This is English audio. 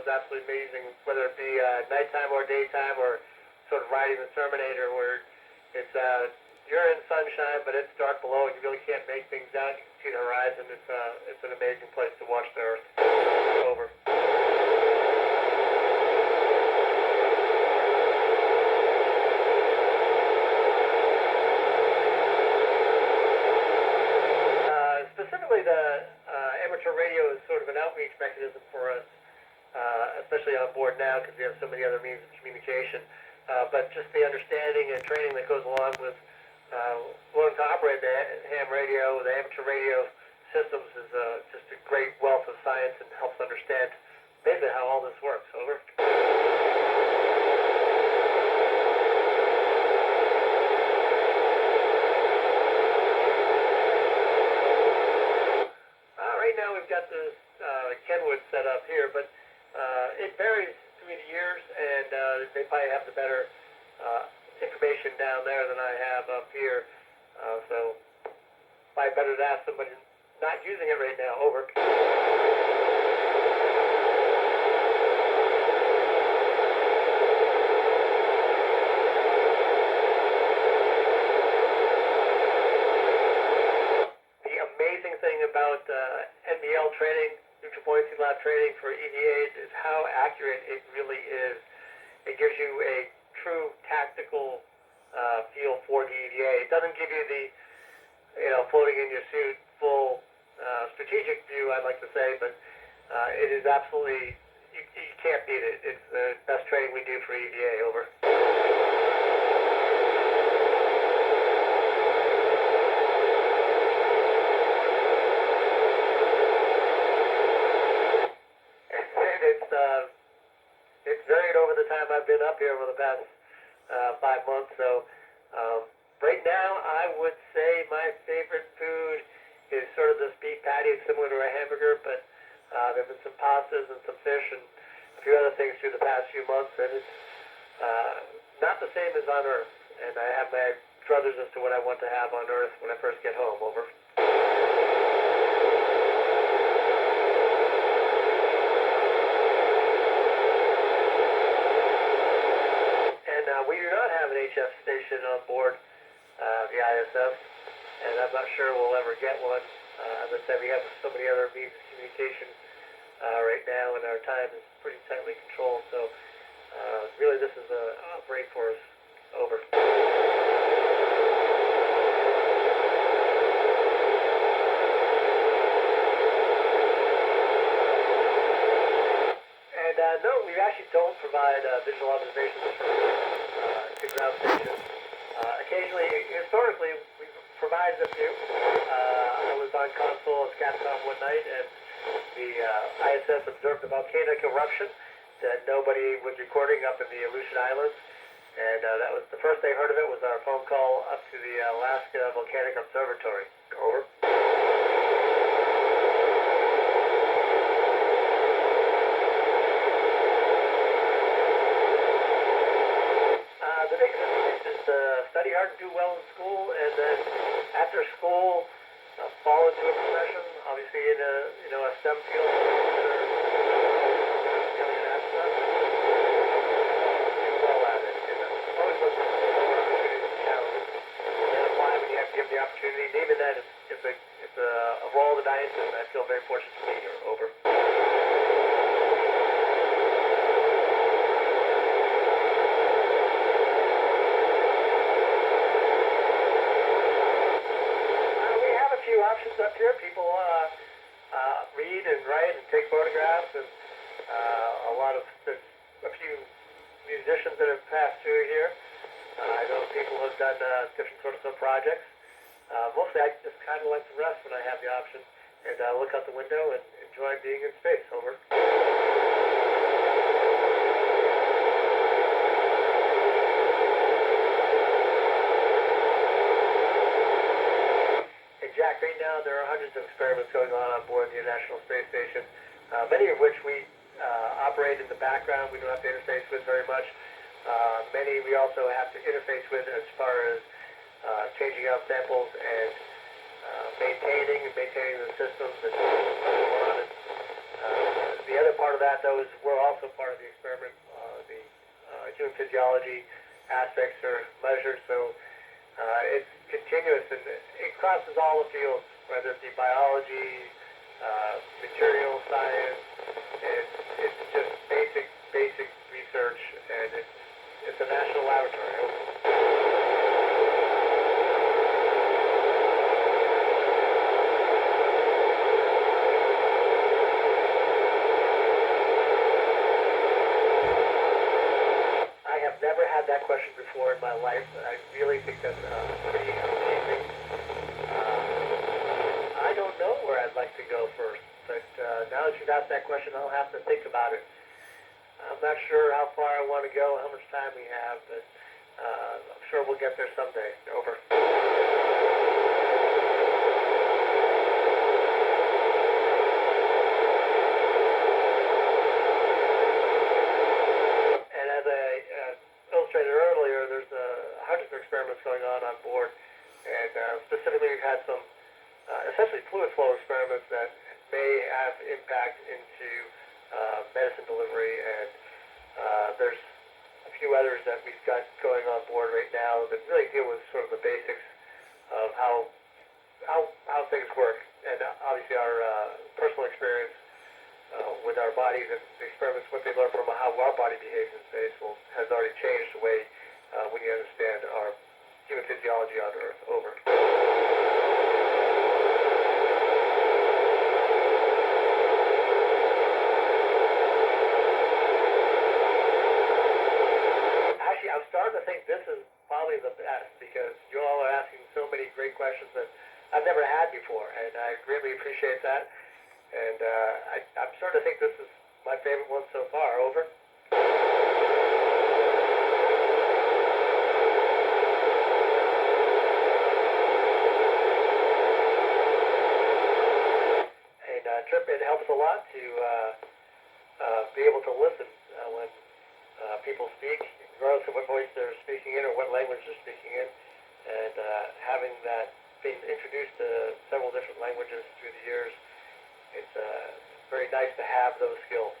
is absolutely amazing, whether it be nighttime or daytime, or sort of riding the Terminator, where it's you're in sunshine, but it's dark below, and you really can't make things out. You can see the horizon. It's an amazing place to watch the Earth. Over. Specifically, the amateur radio is sort of an outreach mechanism for us, especially on board now because we have so many other means of communication. But just the understanding and training that goes along with learning to operate the ham radio, the amateur radio systems is just a great wealth of science and helps understand basically how all this works. Over. Right now we've got this Kenwood set up here, but it varies through the years, and they probably have the better information down there than I have up here. So probably better to ask somebody not using it right now. Over. The amazing thing about NBL training, neutral buoyancy lab training for EVAs, is how accurate it really is. It gives you a true tactical feel for the EVA. It doesn't give you the, floating in your suit, full strategic view, I'd like to say, but it is absolutely, you can't beat it. It's the best training we do for EVA. Over. It's varied over the time I've been up here over the past 5 months. So right now, I would say my favorite food is sort of this beef patty. It's similar to a hamburger, but there have been some pastas and some fish and a few other things through the past few months, and it's not the same as on Earth. And I have my druthers as to what I want to have on Earth when I first get home. Over. We do not have an HF station on board the ISS, and I'm not sure we'll ever get one. As I said, we have so many other means of communication right now, and our time is pretty tightly controlled. So really this is a break for us. Over. And no, we actually don't provide visual observations for ground stations. Occasionally, historically, we provided a few. I was on console at Capcom one night, and the ISS observed a volcanic eruption that nobody was recording up in the Aleutian Islands, and that was the first they heard of it was our phone call up to the Alaska Volcanic Observatory. Over. The big thing is study hard and do well in school, and then after school, fall into a profession, obviously in a STEM field, do well at it. Always look for opportunities and challenges, and apply when you have to give the opportunity. And even then, it's a role that I into, and I feel very fortunate to be here. Over. Options up here. People read and write and take photographs, and there's a few musicians that have passed through here. I know people who have done different sorts of projects. Mostly I just kind of like to rest when I have the option and look out the window and enjoy being in space. Over. Jack, right now there are hundreds of experiments going on board the International Space Station, many of which we operate in the background. We don't have to interface with very much. Many we also have to interface with as far as changing out samples and maintaining the systems that go on. The other part of that, though, is we're also part of the experiment. The human physiology aspects are measured, so it's continuous, and it crosses all the fields, whether it be biology, material science. It's just basic research, and it's a national laboratory. Never had that question before in my life. I really think that's pretty amazing. I don't know where I'd like to go first, but now that you've asked that question, I'll have to think about it. I'm not sure how far I want to go, how much time we have, but I'm sure we'll get there someday. Over. Illustrated earlier, there's hundreds of experiments going on board, and specifically we've had some essentially fluid flow experiments that may have impact into medicine delivery, and there's a few others that we've got going on board right now that really deal with sort of the basics of how things work, and obviously our personal experience with our bodies and the experiments, what they learn from how our body behaves in space has already changed the way we understand our human physiology on Earth. Over. Actually, I'm starting to think this is probably the best, because you all are asking so many great questions that I've never had before, and I greatly appreciate that. And I'm starting to think this is my favorite one so far. Over. And Trip, it helps a lot to be able to listen when people speak, regardless of what voice they're speaking in or what language they're speaking in. And having that, being introduced to several different languages through the years, it's very nice to have those skills.